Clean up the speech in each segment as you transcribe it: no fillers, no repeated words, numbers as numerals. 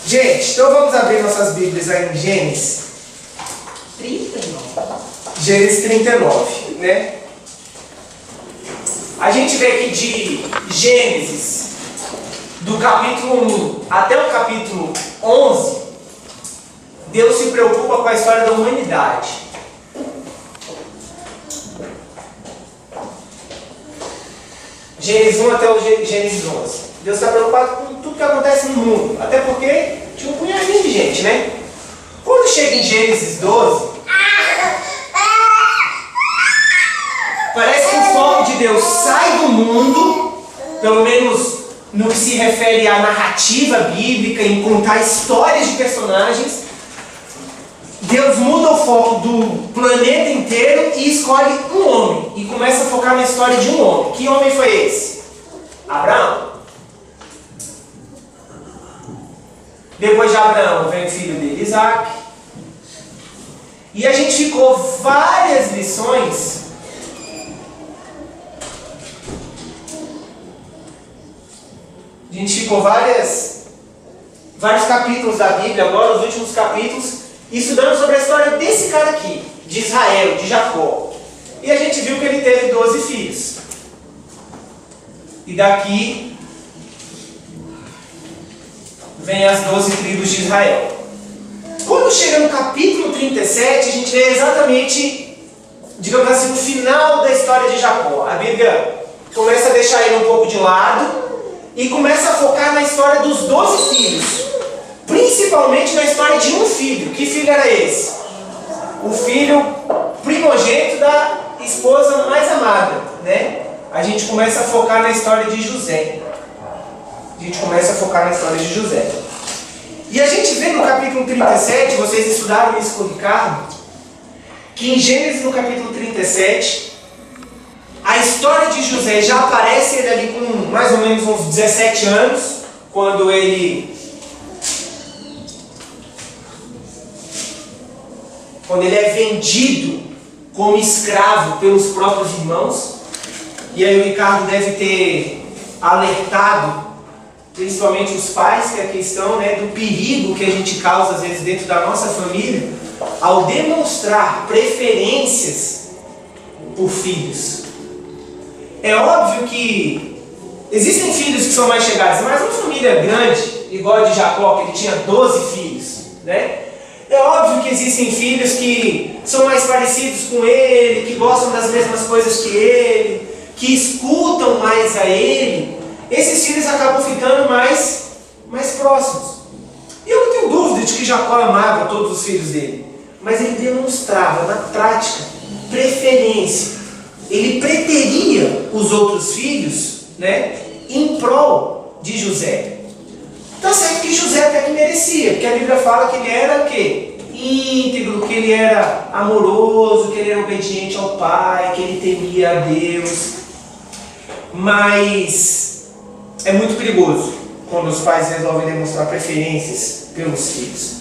Gente, então vamos abrir nossas Bíblias aí em Gênesis. 39. Gênesis 39, né? A gente vê aqui de Gênesis, do capítulo 1 até o capítulo 11, Deus se preocupa com a história da humanidade. Gênesis 1 até o Gênesis 11. Deus está preocupado com tudo que acontece no mundo. Até porque tinha um punhadinho de gente, né? Quando chega em Gênesis 12, parece que o foco de Deus sai do mundo, pelo menos no que se refere à narrativa bíblica, em contar histórias de personagens. Deus muda o foco do planeta inteiro e escolhe um homem. E começa a focar na história de um homem. Que homem foi esse? Abraão. Depois de Abraão vem o filho dele, Isaac. E a gente ficou várias lições vários capítulos da Bíblia, agora os últimos capítulos, estudando sobre a história desse cara aqui, de Israel, de Jacó. E a gente viu que ele teve 12 filhos. E daqui vem as 12 tribos de Israel. Quando chega no capítulo 37, a gente vê exatamente, digamos assim, o final da história de Jacó. A Bíblia começa a deixar ele um pouco de lado e começa a focar na história dos 12 filhos. Principalmente na história de um filho. Que filho era esse? O filho primogênito da esposa mais amada, né? A gente começa a focar na história de José. E a gente vê no capítulo 37, vocês estudaram isso com o Ricardo, que em Gênesis no capítulo 37, a história de José já aparece ele ali com mais ou menos uns 17 anos, quando ele é vendido como escravo pelos próprios irmãos. E aí o Ricardo deve ter alertado, principalmente os pais que aqui estão, né, do perigo que a gente causa às vezes dentro da nossa família, ao demonstrar preferências por filhos. É óbvio que existem filhos que são mais chegados, mas uma família grande, igual a de Jacó, que ele tinha 12 filhos, né? É óbvio que existem filhos que são mais parecidos com ele, que gostam das mesmas coisas que ele, que escutam mais a ele. Esses filhos acabam ficando mais próximos. E eu não tenho dúvida de que Jacó amava todos os filhos dele, mas ele demonstrava na prática preferência. Ele preteria os outros filhos, né, em prol de José. Tá certo que José até que merecia, porque a Bíblia fala que ele era o quê? Íntegro, que ele era amoroso, que ele era obediente ao pai, que ele temia a Deus. Mas é muito perigoso quando os pais resolvem demonstrar preferências pelos filhos.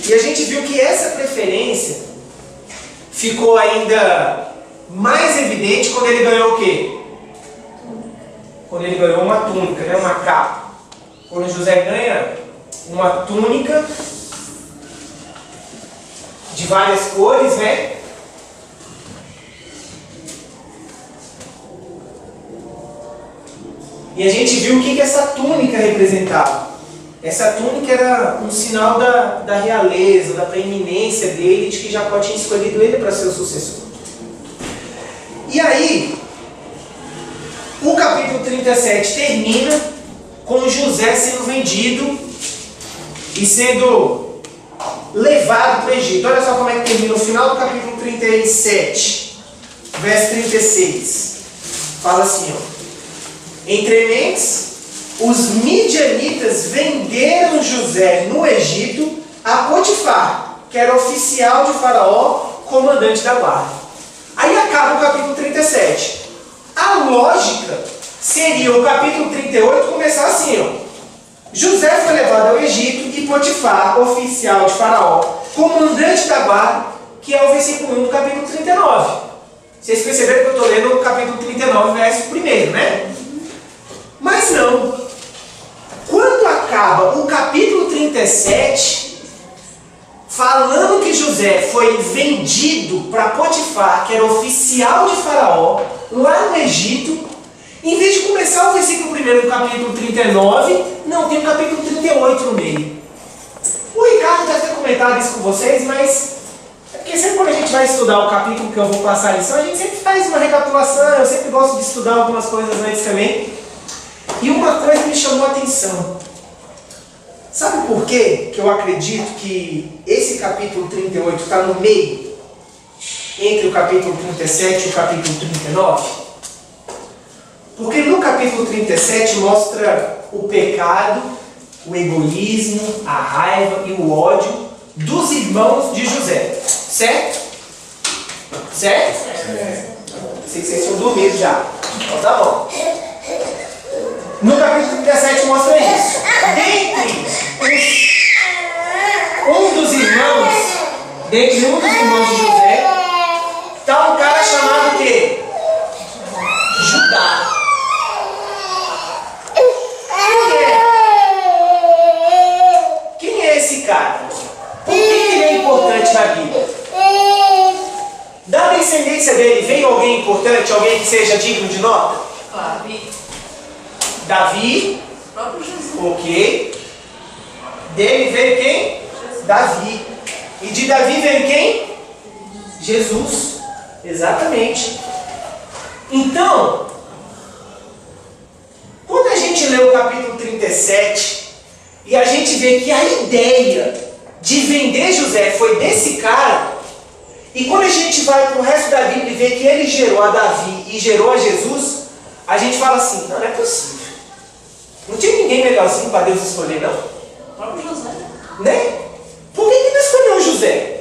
E a gente viu que essa preferência ficou ainda mais evidente quando ele ganhou o quê? Quando ele ganhou uma túnica, né? Uma capa. Quando José ganha uma túnica de várias cores, né? E a gente viu o que essa túnica representava. Essa túnica era um sinal da realeza, da preeminência dele, de que Jacó tinha escolhido ele para ser o sucessor. E aí, o capítulo 37 termina com José sendo vendido e sendo levado para o Egito. Olha só como é que termina o final do capítulo 37, verso 36. Fala assim, ó: Entrementes, os midianitas venderam José no Egito a Potifar, que era oficial de Faraó, comandante da guarda. Aí acaba o capítulo 37. A lógica seria o capítulo 38 começar assim, ó: José foi levado ao Egito e Potifar, oficial de Faraó, comandante da guarda, que é o versículo 1 do capítulo 39. Vocês perceberam que eu estou lendo o capítulo 39, verso 1, né? Mas não. Quando acaba o capítulo 37, 37, falando que José foi vendido para Potifar, que era oficial de Faraó, lá no Egito, em vez de começar o versículo 1 do capítulo 39, não, tem o capítulo 38 no meio. O Ricardo deve ter comentado isso com vocês, mas é porque sempre quando a gente vai estudar o capítulo que eu vou passar a lição, a gente sempre faz uma recapitulação, eu sempre gosto de estudar algumas coisas antes também. E uma coisa me chamou a atenção. Sabe por quê que eu acredito que esse capítulo 38 está no meio, entre o capítulo 37 e o capítulo 39? Porque no capítulo 37 mostra o pecado, o egoísmo, a raiva e o ódio dos irmãos de José. Certo? Certo? Sei que vocês tinham dormido já. Então tá bom. No capítulo 37 mostra isso. Dentre um dos irmãos de José, está um cara chamado o quê? Judá. Quem é esse cara? Por que ele é importante na Bíblia? Da descendência dele veio alguém importante, alguém que seja digno de nota? Davi. Próprio Jesus. Ok. Dele veio quem? Jesus. Davi. E de Davi veio quem? Jesus. Exatamente. Então, quando a gente lê o capítulo 37 e a gente vê que a ideia de vender José foi desse cara, e quando a gente vai para o resto da Bíblia e vê que ele gerou a Davi e gerou a Jesus, a gente fala assim, não é possível. Não tinha ninguém melhorzinho para Deus escolher, não? O próprio José. Né? Por que ele não escolheu José?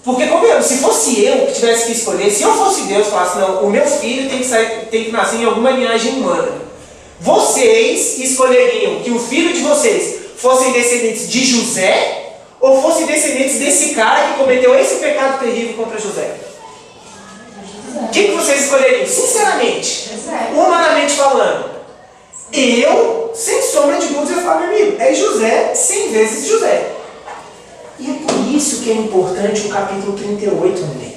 Porque, como se fosse eu que tivesse que escolher, se eu fosse Deus, falasse, não, o meu filho tem que nascer em alguma linhagem humana. Vocês escolheriam que o filho de vocês fossem descendentes de José ou fossem descendentes desse cara que cometeu esse pecado terrível contra José? O que vocês escolheriam? Sinceramente, humanamente falando, eu, sem sombra de dúvida, eu falo, meu amigo, é José 100 vezes José. E é por isso que é importante o capítulo 38 no meio.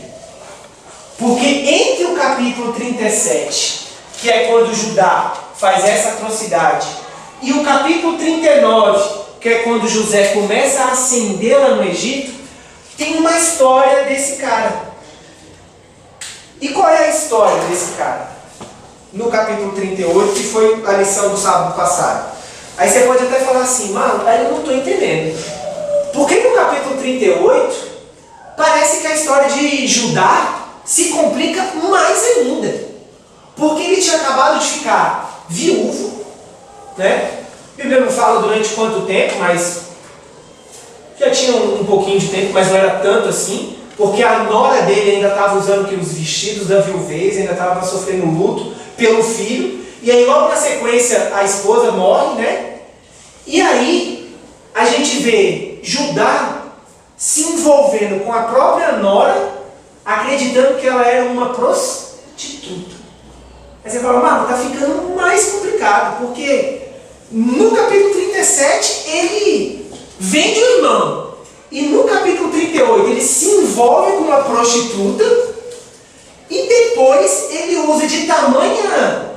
Porque entre o capítulo 37, que é quando Judá faz essa atrocidade, e o capítulo 39, que é quando José começa a ascender lá no Egito, tem uma história desse cara. E qual é a história desse cara? No capítulo 38, que foi a lição do sábado passado. Aí você pode até falar assim, mano, aí eu não estou entendendo. Porque no capítulo 38, parece que a história de Judá se complica mais ainda. Porque ele tinha acabado de ficar viúvo, né? A Bíblia não fala durante quanto tempo, mas já tinha um pouquinho de tempo, mas não era tanto assim. Porque a nora dele ainda estava usando os vestidos da viuvez, ainda estava sofrendo luto pelo filho. E aí logo na sequência a esposa morre, né? E aí a gente vê Judá se envolvendo com a própria nora, acreditando que ela era uma prostituta. Aí você fala, mano, tá ficando mais complicado, porque no capítulo 37 ele vende o irmão. E no capítulo 38 ele se envolve com uma prostituta e depois ele usa de tamanha,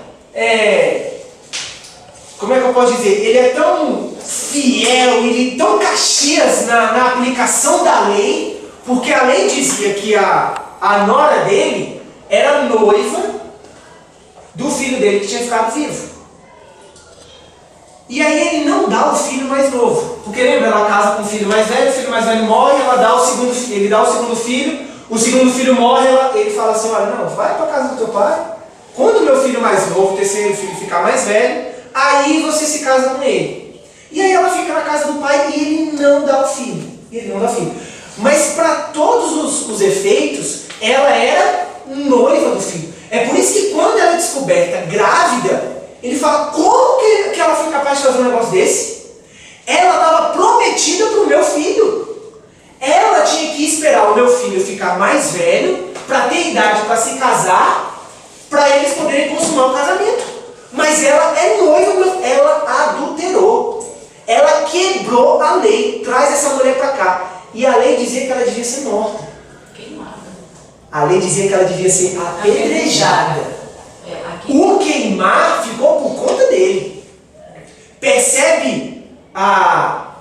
como é que eu posso dizer? Ele é tão fiel, ele é tão Caxias na aplicação da lei, porque a lei dizia que a nora dele era noiva do filho dele que tinha ficado vivo. E aí ele não dá o filho mais novo. Porque lembra, ela casa com o filho mais velho morre, ele dá o segundo filho, o segundo filho morre, ele fala assim, olha, não, vai para a casa do teu pai, quando o meu filho mais novo, o terceiro filho, ficar mais velho, aí você se casa com ele. E aí ela fica na casa do pai e ele não dá o filho. Mas para todos os efeitos, ela era noiva do filho. É por isso que quando ela é descoberta grávida, ele fala, como que ela foi capaz de fazer um negócio desse? Ela estava prometida para o meu filho. Ela tinha que esperar o meu filho ficar mais velho, para ter idade para se casar, para eles poderem consumar o casamento. Mas ela é noiva, ela adulterou. Ela quebrou a lei, traz essa mulher para cá. E a lei dizia que ela devia ser morta. Queimada. A lei dizia que ela devia ser apedrejada. O queimar ficou por conta dele. Percebe a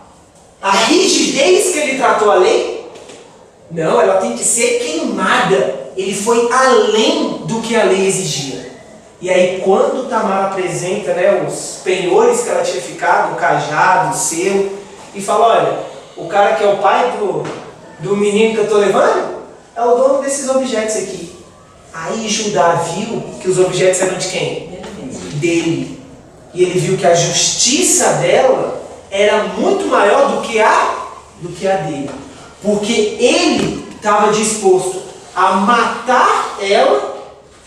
rigidez que ele tratou a lei? Não, ela tem que ser queimada. Ele foi além do que a lei exigia. E aí quando Tamar apresenta, né, os penhores que ela tinha ficado, o cajado, o selo, e fala, olha, o cara que é o pai do menino que eu estou levando, é o dono desses objetos aqui. Aí Judá viu que os objetos eram de quem? Dele. E ele viu que a justiça dela era muito maior do que a dele. Porque ele estava disposto a matar ela,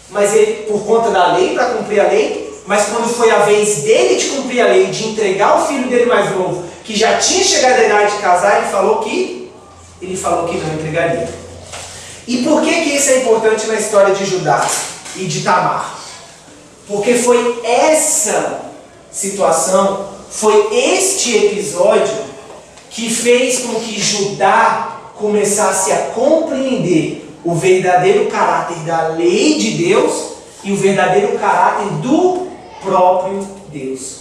mas ele, por conta da lei, para cumprir a lei, mas quando foi a vez dele de cumprir a lei, de entregar o filho dele mais novo, que já tinha chegado à idade de casar, ele falou que não entregaria. E por que isso é importante na história de Judá e de Tamar? Porque foi essa situação, foi este episódio que fez com que Judá começasse a compreender o verdadeiro caráter da lei de Deus e o verdadeiro caráter do próprio Deus.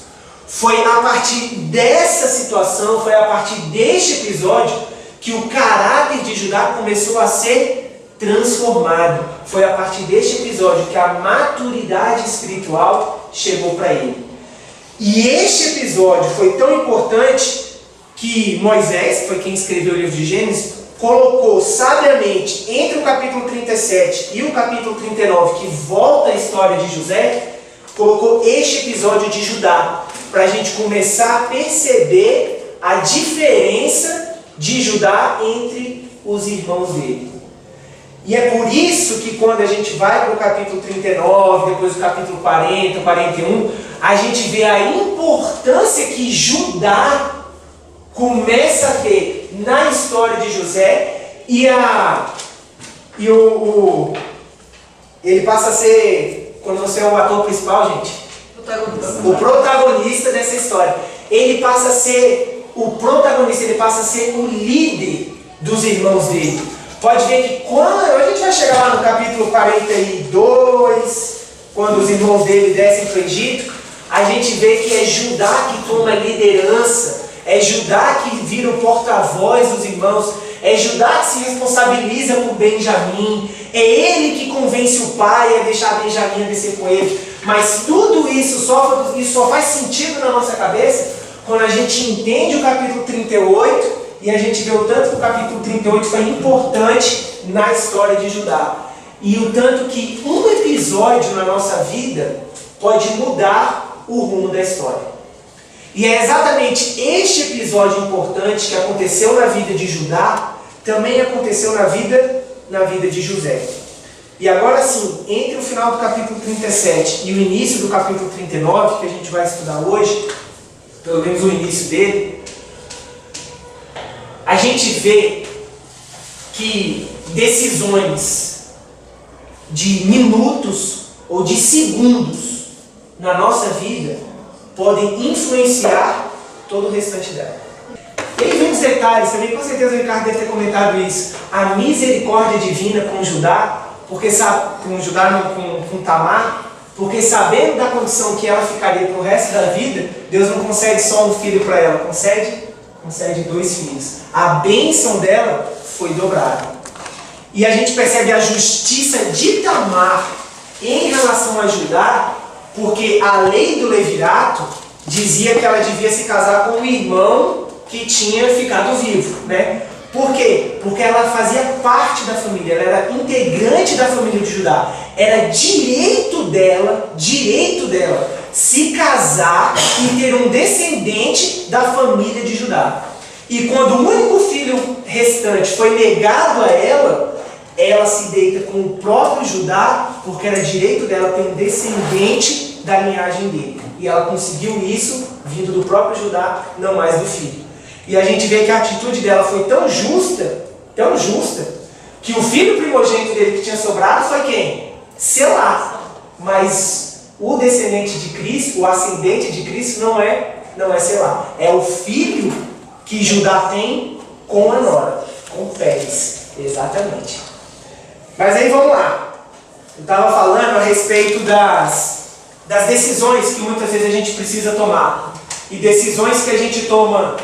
Foi a partir dessa situação, foi a partir deste episódio que o caráter de Judá começou a ser transformado. Foi a partir deste episódio que a maturidade espiritual chegou para ele. E este episódio foi tão importante que Moisés, que foi quem escreveu o livro de Gênesis, colocou sabiamente entre o capítulo 37 e o capítulo 39, que volta a história de José, colocou este episódio de Judá, para a gente começar a perceber a diferença de Judá entre os irmãos dele. E é por isso que quando a gente vai para o capítulo 39, depois o capítulo 40, 41, a gente vê a importância que Judá começa a ter na história de José ele passa a ser, quando você é o ator principal, gente, o protagonista dessa história. Ele passa a ser o protagonista, ele passa a ser o líder dos irmãos dele. Pode ver que quando a gente vai chegar lá no capítulo 42, quando os irmãos dele descem para o Egito, a gente vê que é Judá que toma liderança, é Judá que vira o porta-voz dos irmãos, é Judá que se responsabiliza por Benjamim, é ele que convence o pai a deixar Benjamim descer com ele. Mas tudo isso só faz sentido na nossa cabeça quando a gente entende o capítulo 38 e a gente vê o tanto que o capítulo 38 foi importante na história de Judá. E o tanto que um episódio na nossa vida pode mudar o rumo da história. E é exatamente este episódio importante que aconteceu na vida de Judá, também aconteceu na vida de José. E agora sim, entre o final do capítulo 37 e o início do capítulo 39, que a gente vai estudar hoje, pelo menos o início dele, a gente vê que decisões de minutos ou de segundos na nossa vida podem influenciar todo o restante dela. E aí vem os detalhes, também com certeza o Ricardo deve ter comentado isso. A misericórdia divina com Judá, com Tamar, porque sabendo da condição que ela ficaria para o resto da vida, Deus não concede só um filho para ela, concede 2 filhos. A bênção dela foi dobrada. E a gente percebe a justiça de Tamar em relação a Judá, porque a lei do levirato dizia que ela devia se casar com o irmão que tinha ficado vivo, né? Por quê? Porque ela fazia parte da família, ela era integrante da família de Judá. Era direito dela se casar e ter um descendente da família de Judá. E quando o único filho restante foi negado a ela, ela se deita com o próprio Judá, porque era direito dela ter um descendente da linhagem dele. E ela conseguiu isso vindo do próprio Judá, não mais do filho. E a gente vê que a atitude dela foi tão justa, que o filho primogênito dele que tinha sobrado foi quem? Selá. Mas o descendente de Cristo, o ascendente de Cristo, não é não é Selá. É o filho que Judá tem com a nora, com Pérez. Exatamente. Mas aí vamos lá. Eu estava falando a respeito das decisões que muitas vezes a gente precisa tomar. E decisões que a gente toma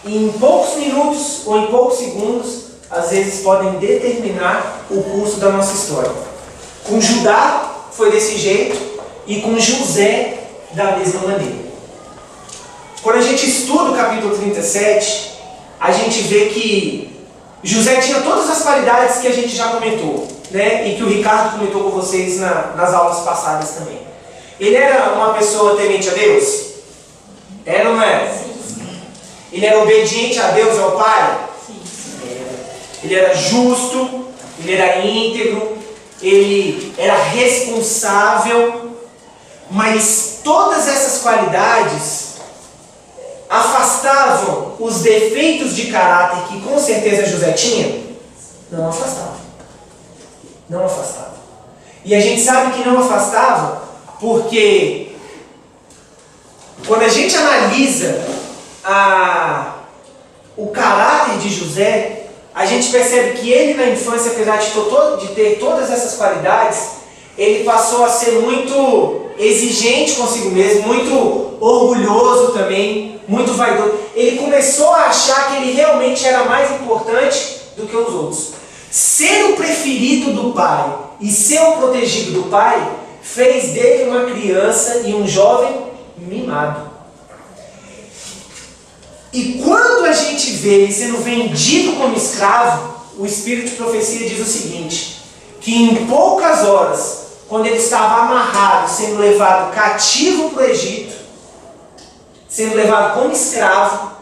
em poucos minutos ou em poucos segundos, às vezes podem determinar o curso da nossa história. Com Judá foi desse jeito e com José da mesma maneira. Quando a gente estuda o capítulo 37, a gente vê que José tinha todas as qualidades que a gente já comentou, né? E que o Ricardo comentou com vocês nas aulas passadas também. Ele era uma pessoa temente a Deus? Era ou não era? Sim. Ele era obediente a Deus e ao Pai? Sim. Ele era justo, ele era íntegro, ele era responsável, mas todas essas qualidades afastavam os defeitos de caráter que com certeza José tinha? Não afastavam. Não afastavam. E a gente sabe que não afastava porque quando a gente analisa o caráter de José, a gente percebe que ele na infância, apesar de ter todas essas qualidades, ele passou a ser muito exigente consigo mesmo, muito orgulhoso também, muito vaidoso. Ele começou a achar que ele realmente era mais importante do que os outros. Ser o preferido do pai e ser o protegido do pai fez dele uma criança e um jovem mimado. E quando a gente vê ele sendo vendido como escravo, o Espírito de Profecia diz o seguinte, que em poucas horas, quando ele estava amarrado, sendo levado cativo para o Egito, sendo levado como escravo,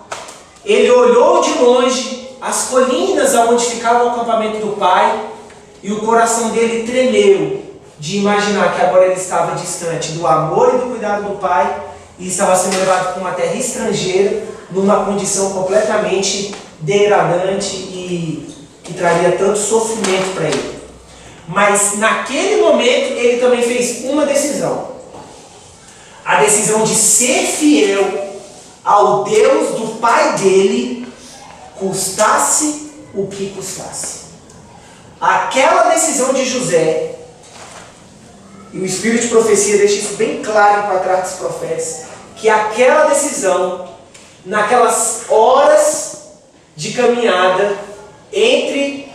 ele olhou de longe as colinas onde ficava o acampamento do pai, e o coração dele tremeu de imaginar que agora ele estava distante do amor e do cuidado do pai, e estava sendo levado para uma terra estrangeira, numa condição completamente degradante e que traria tanto sofrimento para ele. Mas naquele momento ele também fez uma decisão. A decisão de ser fiel ao Deus do pai dele, custasse o que custasse. Aquela decisão de José, e o Espírito de Profecia deixa isso bem claro em Patriarcas e Profetas, que aquela decisão, naquelas horas de caminhada entre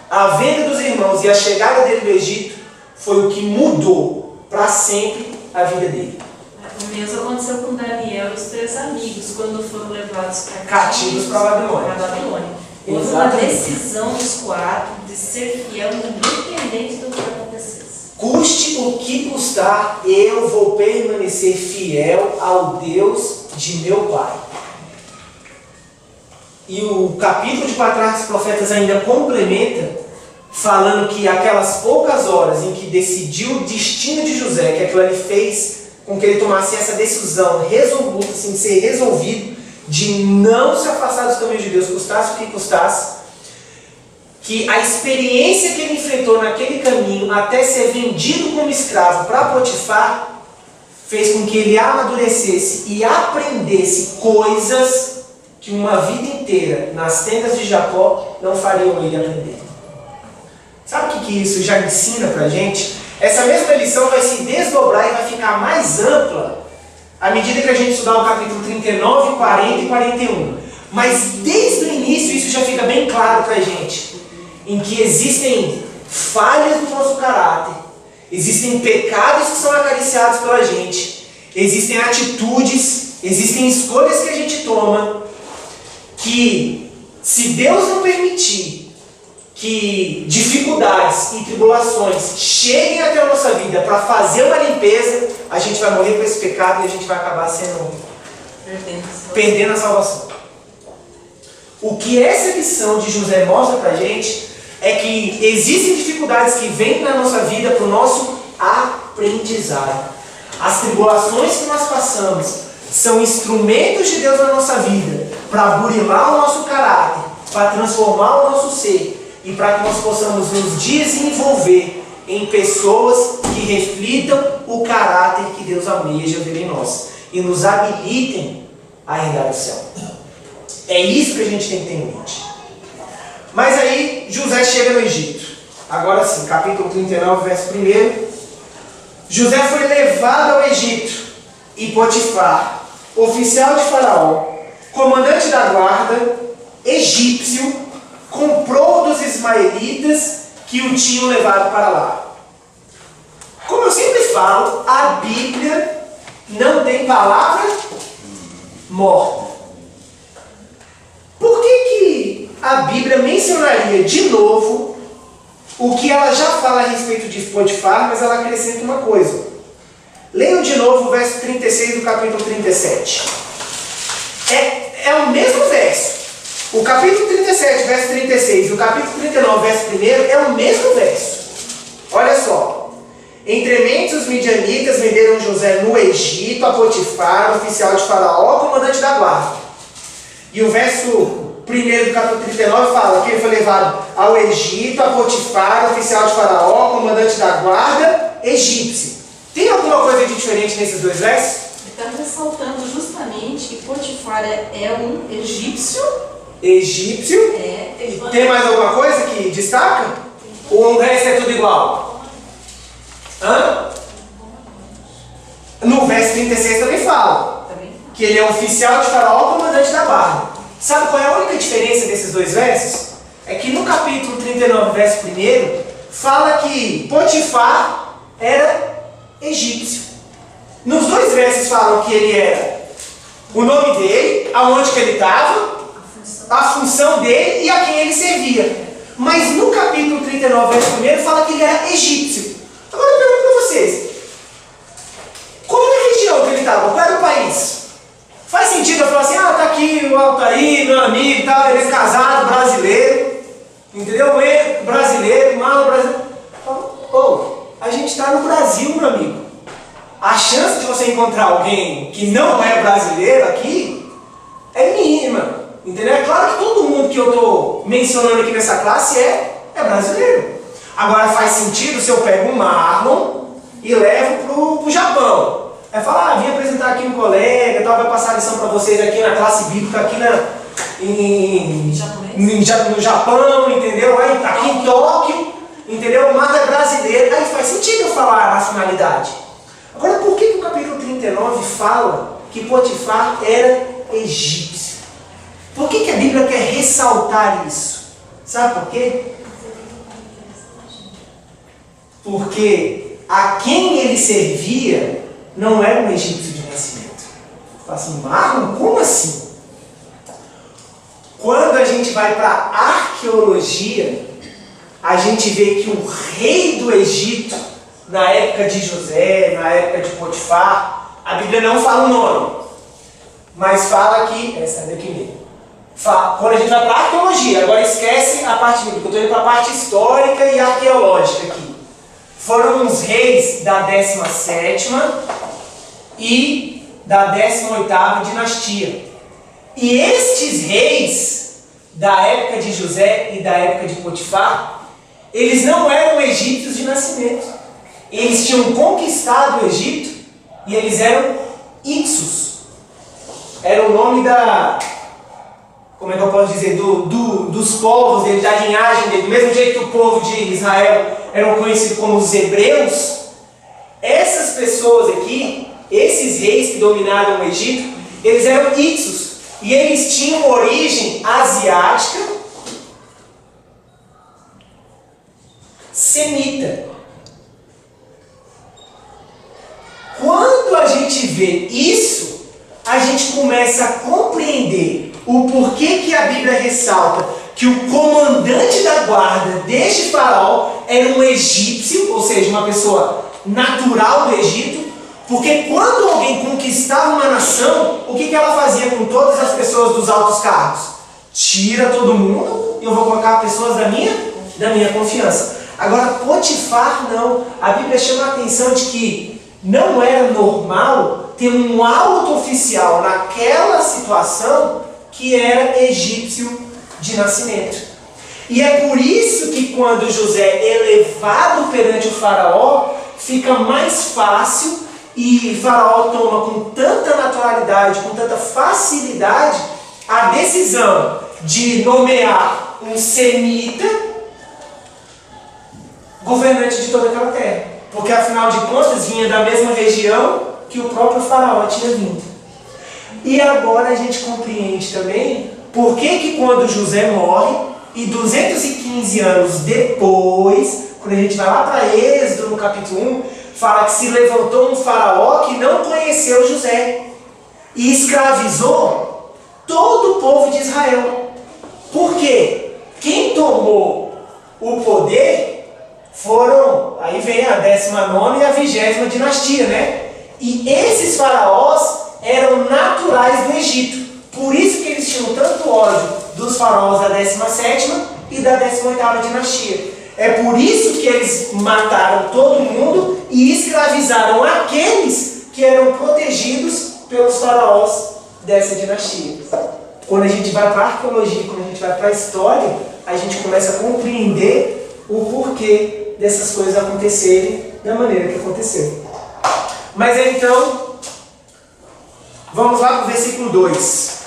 a venda dos irmãos e a chegada dele no Egito, foi o que mudou para sempre a vida dele. O mesmo aconteceu com Daniel e os 3 amigos, quando foram levados cativos para a Babilônia. Houve uma decisão dos 4 de ser fiel, independente do que acontecesse. Custe o que custar, eu vou permanecer fiel ao Deus de meu pai. E o capítulo de Patriarcas e Profetas ainda complementa, falando que aquelas poucas horas em que decidiu o destino de José, que aquilo ali fez com que ele tomasse essa decisão resoluta, assim, de ser resolvido, de não se afastar dos caminhos de Deus, custasse o que custasse, que a experiência que ele enfrentou naquele caminho, até ser vendido como escravo para Potifar, fez com que ele amadurecesse e aprendesse coisas que uma vida inteira nas tendas de Jacó não fariam ele aprender. Sabe o que isso já ensina para a gente? Essa mesma lição vai se desdobrar e vai ficar mais ampla à medida que a gente estudar o capítulo 39, 40 e 41. Mas desde o início isso já fica bem claro para a gente, em que existem falhas no nosso caráter, existem pecados que são acariciados pela gente, existem atitudes, existem escolhas que a gente toma, que se Deus não permitir que dificuldades e tribulações cheguem até a nossa vida para fazer uma limpeza, a gente vai morrer com esse pecado e a gente vai acabar perdendo a salvação. O que essa lição de José mostra para a gente é que existem dificuldades que vêm na nossa vida para o nosso aprendizado. As tribulações que nós passamos são instrumentos de Deus na nossa vida para burilar o nosso caráter, para transformar o nosso ser e para que nós possamos nos desenvolver em pessoas que reflitam o caráter que Deus almeja ver em nós e nos habilitem a herdar o céu. É isso que a gente tem que ter em mente. Mas aí José chega no Egito. Agora sim, capítulo 39, verso 1. José foi levado ao Egito e Potifar, oficial de Faraó, comandante da guarda, egípcio, comprou dos ismaelitas que o tinham levado para lá. Como eu sempre falo, a Bíblia não tem palavra morta. Por que a Bíblia mencionaria de novo o que ela já fala a respeito de Potifar, mas ela acrescenta uma coisa? Leiam de novo o verso 36 do capítulo 37. É o mesmo verso. O capítulo 37, verso 36 e o capítulo 39, verso 1 é o mesmo verso. Olha só. Entremente os midianitas venderam José no Egito a Potifar, oficial de Faraó, comandante da guarda. E o verso 1 do capítulo 39 fala que ele foi levado ao Egito a Potifar, oficial de Faraó, comandante da guarda, egípcio. Tem alguma coisa de diferente nesses dois versos? Ele está ressaltando justamente que Potifar é um egípcio. Egípcio. Tem mais alguma coisa que destaca? Ou o resto é tudo igual? Hã? No verso 36 também fala que ele é oficial de Faraó, comandante da guarda. Sabe qual é a única diferença desses dois versos? É que no capítulo 39, verso 1, fala que Potifar era egípcio. Nos dois versos falam que ele era o nome dele, aonde que ele estava, a função dele e a quem ele servia. Mas no capítulo 39, verso 1, fala que ele era egípcio. Agora eu pergunto para vocês, qual era a região que ele estava? Qual era o país? Faz sentido eu falar assim, tá aqui o Altair, meu amigo, tá, ele é casado, brasileiro, entendeu? Ele, brasileiro, malo brasileiro. A gente está no Brasil, meu amigo. A chance de você encontrar alguém que não é brasileiro aqui é mínima, entendeu? É claro que todo mundo que eu estou mencionando aqui nessa classe é brasileiro. Agora faz sentido se eu pego um Marlon e levo pro Japão. É falar, vim apresentar aqui um colega, tal, vai passar a lição para vocês aqui na classe bíblica, aqui no Japão, entendeu? Aí, aqui em Tóquio, entendeu? O Marlon é brasileiro, aí faz sentido eu falar a nacionalidade. Agora, por que o capítulo 39 fala que Potifar era egípcio? Por que a Bíblia quer ressaltar isso? Sabe por quê? Porque a quem ele servia não era um egípcio de nascimento. Fala assim, Marlon, como assim? Quando a gente vai para a arqueologia, a gente vê que o rei do Egito, na época de José, na época de Potifar, a Bíblia não fala o nome, mas fala que, essa daqui mesmo, quando a gente vai para a arqueologia, agora esquece a parte bíblica, eu estou indo para a parte histórica e arqueológica aqui. Foram os reis da 17ª e da 18ª dinastia. E estes reis, da época de José e da época de Potifar, eles não eram egípcios de nascimento. Eles tinham conquistado o Egito e eles eram Ixos. Era o nome da... Como é que eu posso dizer? Dos povos dele, da linhagem dele. Do mesmo jeito que o povo de Israel eram conhecidos como os hebreus, essas pessoas aqui, esses reis que dominaram o Egito, eles eram Ixos. E eles tinham origem asiática, semita. Quando a gente vê isso, a gente começa a compreender o porquê que a Bíblia ressalta que o comandante da guarda deste faraó era um egípcio, ou seja, uma pessoa natural do Egito, porque quando alguém conquistava uma nação, o que ela fazia com todas as pessoas dos altos cargos? Tira todo mundo e eu vou colocar pessoas da minha confiança. Agora, Potifar não. A Bíblia chama a atenção de que não era normal ter um alto oficial naquela situação que era egípcio de nascimento. E é por isso que quando José é levado perante o faraó, fica mais fácil E Faraó toma com tanta naturalidade, com tanta facilidade, a decisão de nomear um semita governante de toda aquela terra. Porque afinal de contas vinha da mesma região que o próprio Faraó tinha vindo. E agora a gente compreende também por que quando José morre, e 215 anos depois, quando a gente vai lá para Êxodo, no capítulo 1, fala que se levantou um faraó que não conheceu José e escravizou todo o povo de Israel. Por quê? Quem tomou o poder foram, aí vem a 19ª e a 20ª dinastia, né? E esses faraós eram naturais do Egito. Por isso que eles tinham tanto ódio dos faraós da 17ª e da 18ª dinastia. É por isso que eles mataram todo mundo e escravizaram aqueles que eram protegidos pelos faraós dessa dinastia. Quando a gente vai para a arqueologia, quando a gente vai para a história, a gente começa a compreender o porquê dessas coisas acontecerem da maneira que aconteceu. Mas então, vamos lá para o versículo 2.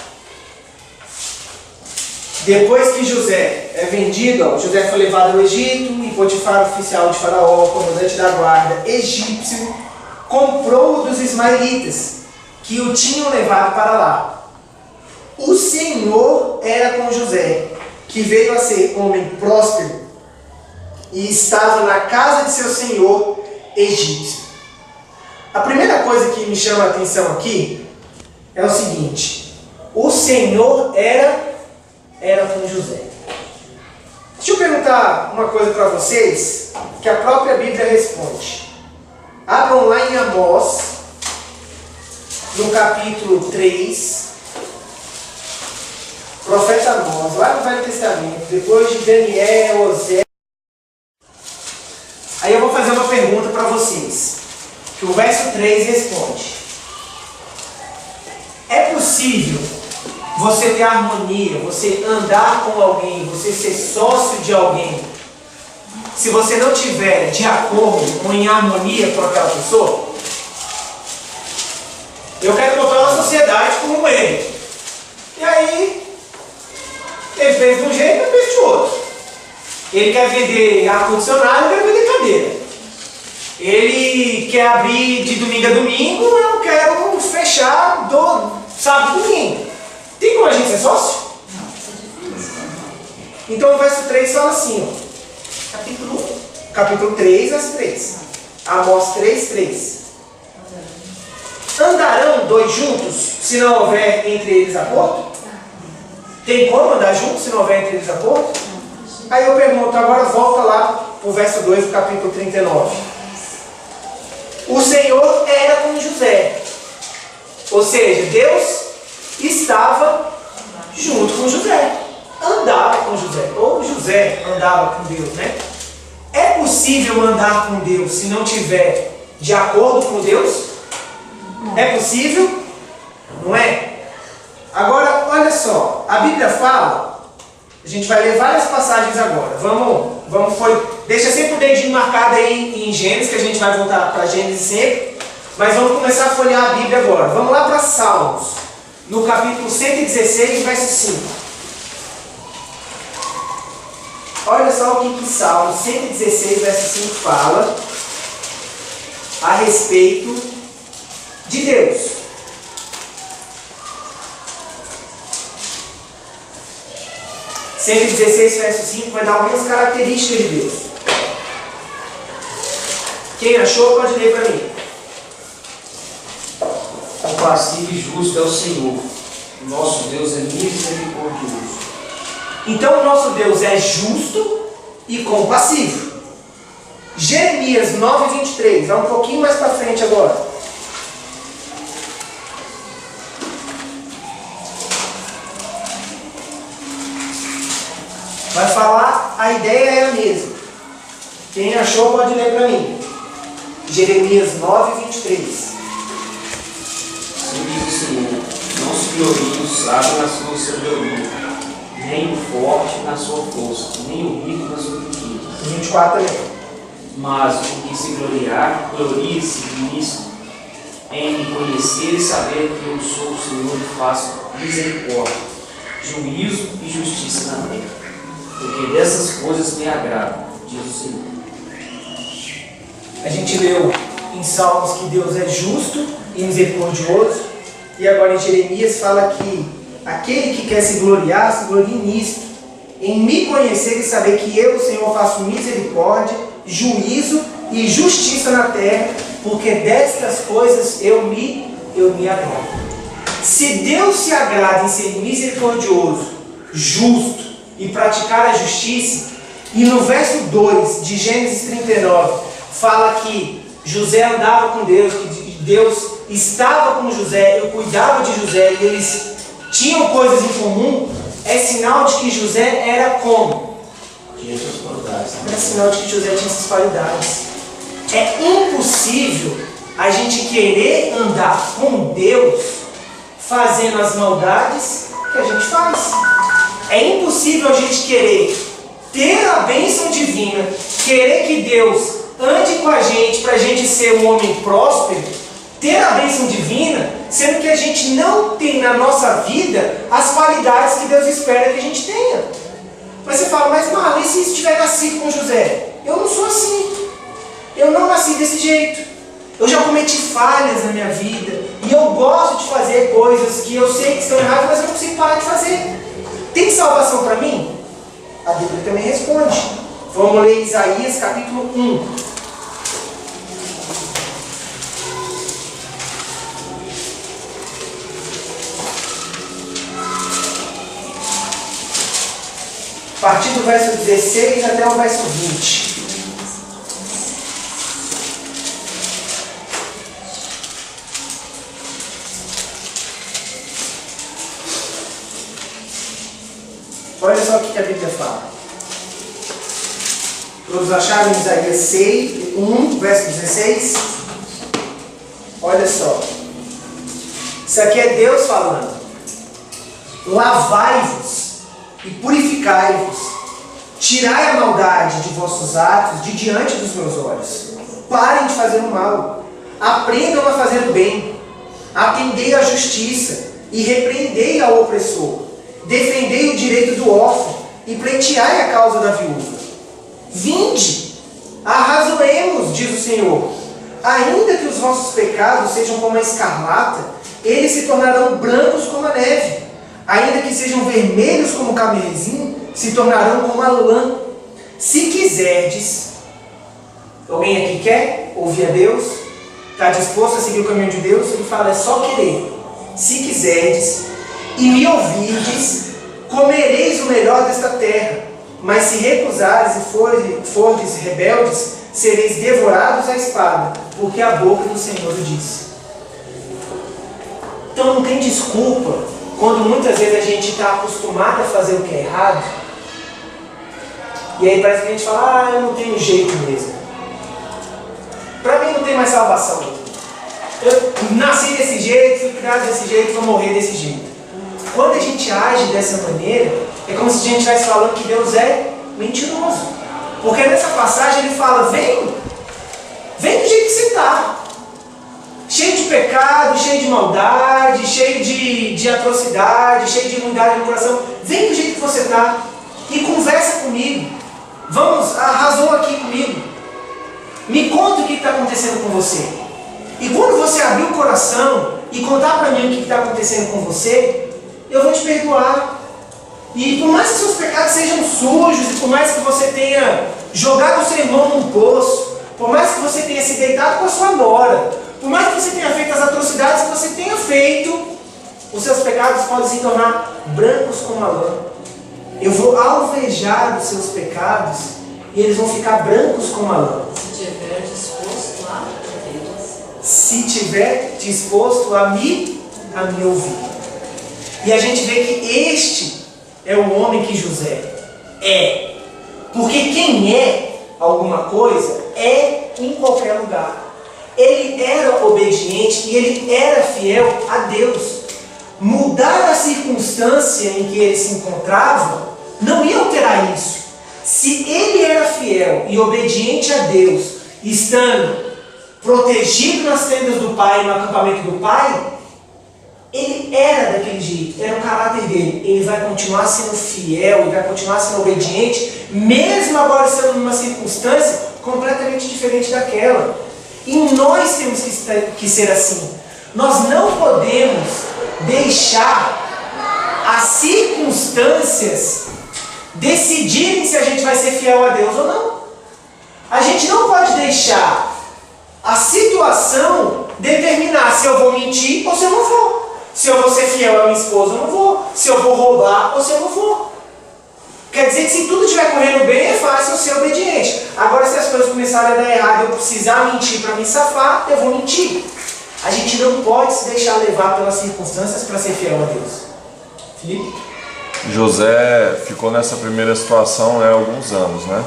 Depois que José é vendido, José foi levado ao Egito e Potifar, oficial de Faraó, comandante da guarda egípcio, comprou-o dos ismaelitas, que o tinham levado para lá. O Senhor era com José, que veio a ser homem próspero e estava na casa de seu senhor egípcio. A primeira coisa que me chama a atenção aqui é o seguinte: o Senhor era com José. Deixa eu perguntar uma coisa para vocês, que a própria Bíblia responde. Abram lá em Amós, no capítulo 3, profeta Amós, lá no Velho Testamento, depois de Daniel, Osé. Aí eu vou fazer uma pergunta para vocês, que o verso 3 responde. É possível você ter harmonia, você andar com alguém, você ser sócio de alguém, se você não tiver de acordo ou em harmonia com aquela pessoa? Eu quero comprar uma sociedade como ele. E aí, ele fez de um jeito, eu fiz de outro. Ele quer vender ar-condicionado, eu quero vender cadeira. Ele quer abrir de domingo a domingo, eu quero fechar do sábado e domingo. Tem como a gente ser sócio? Não, isso é difícil. Então o verso 3 fala assim, ó. Capítulo 3, verso 3. Amós 3, 3. Andarão dois juntos, se não houver entre eles acordo? Tem como andar juntos, se não houver entre eles acordo? Aí eu pergunto, agora volta lá para o verso 2 do capítulo 39. O Senhor era com José. Ou seja, Deus estava junto com José, andava com José, ou José andava com Deus, né? É possível andar com Deus se não tiver de acordo com Deus? É possível? Não é? Agora, olha só, a Bíblia fala, a gente vai ler várias passagens agora, deixa sempre o dedinho marcado aí em Gênesis, que a gente vai voltar para Gênesis sempre, mas vamos começar a folhear a Bíblia agora. Vamos lá para Salmos. No capítulo 116, verso 5. Olha só o que Salmo 116, verso 5 fala a respeito de Deus. (116, verso 5) vai dar algumas características de Deus. Quem achou pode ler para mim. Compassivo e justo é o Senhor. O nosso Deus é misericordioso. Então o nosso Deus é justo e compassivo. Jeremias 9, 23. Vai um pouquinho mais para frente agora. Vai falar, a ideia é a mesma. Quem achou pode ler para mim. Jeremias 9, 23. Assim diz o Senhor: não se glorie o sábio na sua sabedoria, nem o forte na sua força, nem o rico na sua riqueza. 24 também. Mas o que se gloriar, glorie-se nisso, em me conhecer e saber que eu sou o Senhor e faço misericórdia, juízo e justiça na terra. Porque dessas coisas me agrada, diz o Senhor. A gente leu em Salmos que Deus é justo e misericordioso, e agora em Jeremias fala que aquele que quer se gloriar, se glorie nisto, em me conhecer e saber que eu, o Senhor, faço misericórdia, juízo e justiça na terra, porque destas coisas eu me agrado. Se Deus se agrada em ser misericordioso, justo e praticar a justiça, e no verso 2 de Gênesis 39 fala que José andava com Deus, que Deus estava com José, eu cuidava de José e eles tinham coisas em comum, é sinal de que José era como? Tinha suas qualidades. É sinal de que José tinha essas qualidades. É impossível a gente querer andar com Deus fazendo as maldades que a gente faz. É impossível a gente querer ter a bênção divina, querer que Deus ande com a gente para a gente ser um homem próspero, ter a bênção divina, sendo que a gente não tem na nossa vida as qualidades que Deus espera que a gente tenha. Mas você fala, mas Marlon, e se isso tiver nascido com José? Eu não sou assim. Eu não nasci desse jeito. Eu já cometi falhas na minha vida e eu gosto de fazer coisas que eu sei que estão erradas, mas eu não consigo parar de fazer. Tem salvação para mim? A Bíblia também responde. Vamos ler Isaías capítulo 1. A partir do verso 16 até o verso 20. Olha só o que a Bíblia fala. Todos acharam Isaías 6, 1, verso 16? Olha só. Isso aqui é Deus falando. Lavai-vos e purificai-vos. Tirai a maldade de vossos atos de diante dos meus olhos. Parem de fazer o mal. Aprendam a fazer o bem. Atendei à justiça e repreendei ao opressor. Defendei o direito do órfão e pleiteai a causa da viúva. Vinde, arrazoemos, diz o Senhor. Ainda que os vossos pecados sejam como a escarlata, eles se tornarão brancos como a neve. Ainda que sejam vermelhos como o carmesim, se tornarão como a lã. Se quiserdes, alguém aqui quer ouvir a Deus? Está disposto a seguir o caminho de Deus? Ele fala, é só querer. Se quiserdes e me ouvirdes, comereis o melhor desta terra. Mas se recusares e fordes rebeldes, sereis devorados à espada, porque a boca do Senhor o diz. Então não tem desculpa quando muitas vezes a gente está acostumado a fazer o que é errado, e aí parece que a gente fala, eu não tenho jeito mesmo. Para mim não tem mais salvação. Eu nasci desse jeito, fui criado desse jeito, vou morrer desse jeito. Quando a gente age dessa maneira, é como se a gente estivesse falando que Deus é mentiroso. Porque nessa passagem ele fala, vem do jeito que você está. Cheio de pecado, cheio de maldade, cheio de atrocidade, cheio de ruindade no coração. Vem do jeito que você está e conversa comigo. Vamos, arrasou aqui comigo. Me conta o que está acontecendo com você. E quando você abrir o coração e contar para mim o que está acontecendo com você, eu vou te perdoar. E por mais que seus pecados sejam sujos, e por mais que você tenha jogado o seu irmão num poço, por mais que você tenha se deitado com a sua nora, por mais que você tenha feito as atrocidades que você tenha feito, os seus pecados podem se tornar brancos como a lã. Eu vou alvejar os seus pecados e eles vão ficar brancos como a lã. Se tiver disposto a Deus. Se tiver disposto a me ouvir. E a gente vê que este é o homem que José é. Porque quem é alguma coisa é em qualquer lugar. Ele era obediente e ele era fiel a Deus. Mudar a circunstância em que ele se encontrava não ia alterar isso. Se ele era fiel e obediente a Deus, estando protegido nas tendas do pai, no acampamento do pai, ele era daquele jeito, era o caráter dele. Ele vai continuar sendo fiel, ele vai continuar sendo obediente, mesmo agora estando numa circunstância completamente diferente daquela. E nós temos que ser assim. Nós não podemos deixar as circunstâncias decidirem se a gente vai ser fiel a Deus ou não. A gente não pode deixar a situação determinar se eu vou mentir ou se eu não vou. Se eu vou ser fiel à minha esposa ou não vou. Se eu vou roubar ou se eu não vou. Quer dizer que se tudo estiver correndo bem, é fácil eu ser obediente. Agora, se as coisas começarem a dar errado, eu precisar mentir para me safar, eu vou mentir. A gente não pode se deixar levar pelas circunstâncias para ser fiel a Deus. Felipe? José ficou nessa primeira situação há alguns anos, né?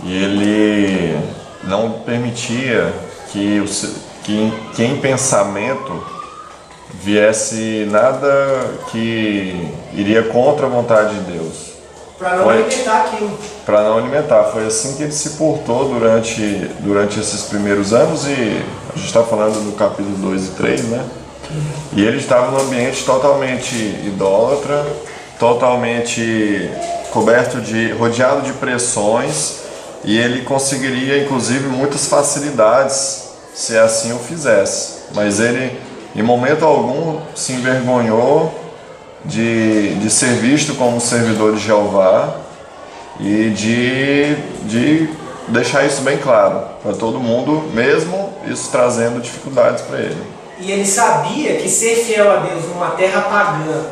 E ele não permitia que em pensamento viesse nada que iria contra a vontade de Deus. Para não alimentar aquilo. Para não alimentar. Foi assim que ele se portou durante esses primeiros anos, e a gente está falando do capítulo 2 e 3, né? E ele estava num ambiente totalmente idólatra, totalmente rodeado de pressões, e ele conseguiria inclusive muitas facilidades se assim o fizesse. Mas ele, em momento algum, se envergonhou de ser visto como servidor de Jeová e de deixar isso bem claro para todo mundo, mesmo isso trazendo dificuldades para ele. E ele sabia que ser fiel a Deus numa terra pagã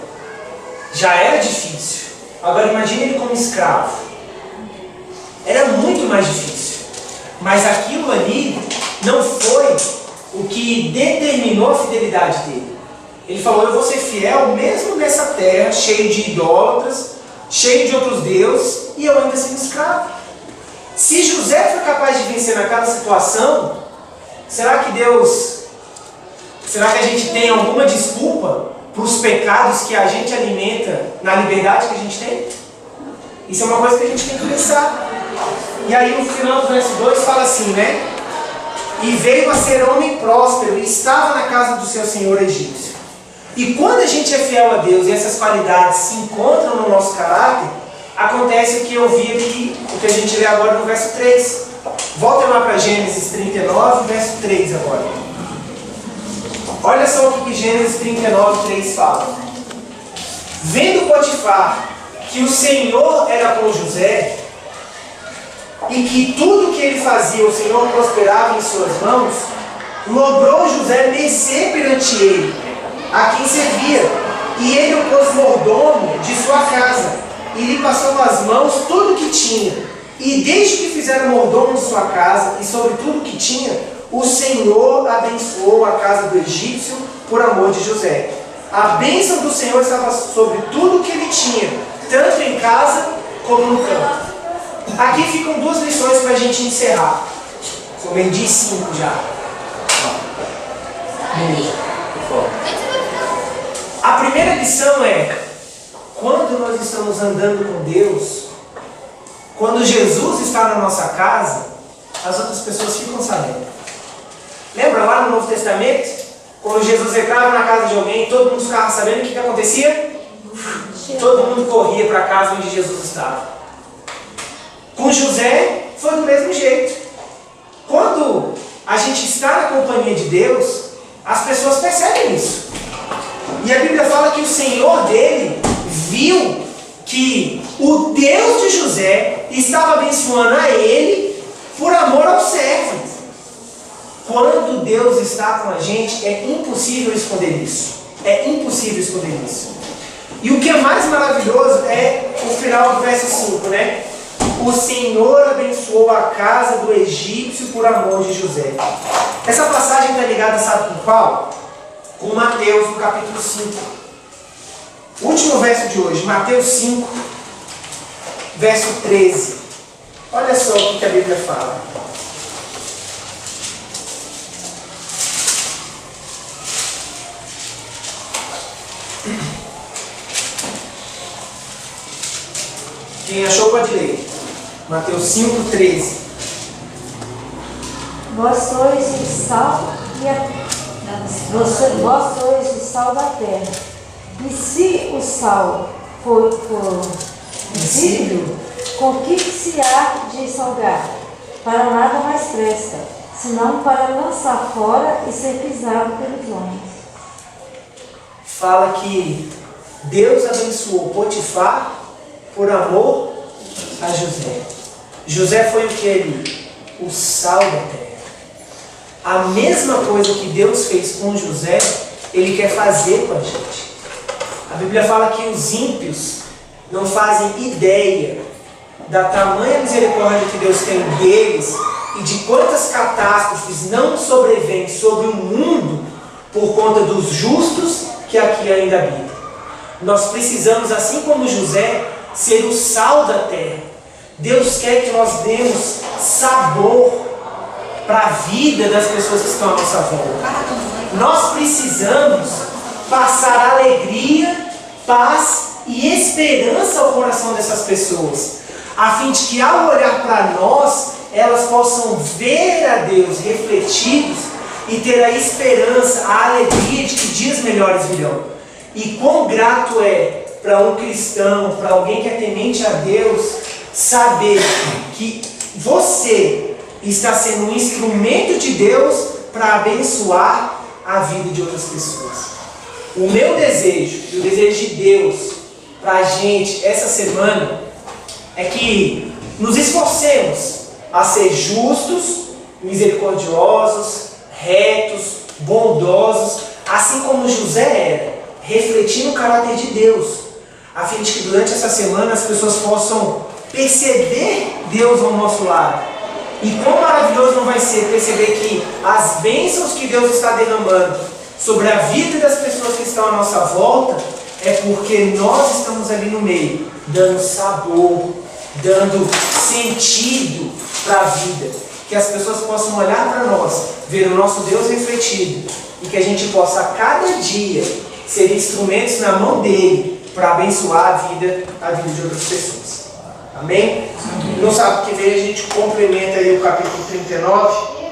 já era difícil. Agora imagine ele como escravo. Era muito mais difícil. Mas aquilo ali não foi o que determinou a fidelidade dele. Ele falou: eu vou ser fiel mesmo nessa terra cheia de idólatras, cheia de outros deuses, e eu ainda sendo escravo. Se José foi capaz de vencer naquela situação, será que a gente tem alguma desculpa para os pecados que a gente alimenta na liberdade que a gente tem? Isso é uma coisa que a gente tem que pensar. E aí no final do verso 2 fala assim, né? E veio a ser homem próspero e estava na casa do seu senhor egípcio. E quando a gente é fiel a Deus e essas qualidades se encontram no nosso caráter, acontece o que eu vi aqui, o que a gente lê agora no verso 3. Voltem lá para Gênesis 39, verso 3 agora. Olha só o que Gênesis 39, 3 fala. Vendo Potifar que o Senhor era com José, e que tudo que ele fazia, o Senhor prosperava em suas mãos, logrou José descer perante ele, a quem servia, e ele o pôs mordomo de sua casa, e lhe passou nas mãos tudo o que tinha. E desde que fizeram mordomo de sua casa, e sobre tudo o que tinha, o Senhor abençoou a casa do egípcio por amor de José. A bênção do Senhor estava sobre tudo o que ele tinha, tanto em casa como no campo. Aqui ficam duas lições para a gente encerrar. Eu vendi 5 já. A primeira lição é: quando nós estamos andando com Deus, quando Jesus está na nossa casa, as outras pessoas ficam sabendo. Lembra lá no Novo Testamento? Quando Jesus entrava na casa de alguém, todo mundo ficava sabendo, o que acontecia? Todo mundo corria para a casa onde Jesus estava. Com José foi do mesmo jeito. Quando a gente está na companhia de Deus, as pessoas percebem isso. E a Bíblia fala que o Senhor dele viu que o Deus de José estava abençoando a ele por amor ao servo. Quando Deus está com a gente, é impossível esconder isso. É impossível esconder isso. E o que é mais maravilhoso é o final do verso 5, né? O Senhor abençoou a casa do egípcio por amor de José. Essa passagem está ligada, sabe com qual? Com Mateus, no capítulo 5. O último verso de hoje, Mateus 5, verso 13. Olha só o que a Bíblia fala. Quem achou pode ler. Mateus 5, 13. Vós sois o sal vós sois o sal da terra. E se o sal for insípido, com que se há de salgar? Para nada mais presta, senão para lançar fora e ser pisado pelos homens. Fala que Deus abençoou Potifar por amor a José. José foi o que ele? O sal da terra. A mesma coisa que Deus fez com José, Ele quer fazer com a gente. A Bíblia fala que os ímpios não fazem ideia da tamanha misericórdia que Deus tem deles e de quantas catástrofes não sobrevêm sobre o mundo por conta dos justos que aqui ainda habitam. Nós precisamos, assim como José, ser o sal da terra. Deus quer que nós demos sabor para a vida das pessoas que estão à nossa volta. Nós precisamos passar alegria, paz e esperança ao coração dessas pessoas, a fim de que ao olhar para nós, elas possam ver a Deus refletidos e ter a esperança, a alegria de que dias melhores virão. E quão grato é para um cristão, para alguém que é temente a Deus, saber que você está sendo um instrumento de Deus para abençoar a vida de outras pessoas. O meu desejo e o desejo de Deus para a gente essa semana é que nos esforcemos a ser justos, misericordiosos, retos, bondosos, assim como José era, refletindo o caráter de Deus, a fim de que durante essa semana as pessoas possam perceber Deus ao nosso lado. E quão maravilhoso não vai ser perceber que as bênçãos que Deus está derramando sobre a vida das pessoas que estão à nossa volta é porque nós estamos ali no meio, dando sabor, dando sentido para a vida. Que as pessoas possam olhar para nós, ver o nosso Deus refletido e que a gente possa a cada dia ser instrumentos na mão dele para abençoar a vida de outras pessoas. Amém? No sábado que vem a gente complementa aí o capítulo 39.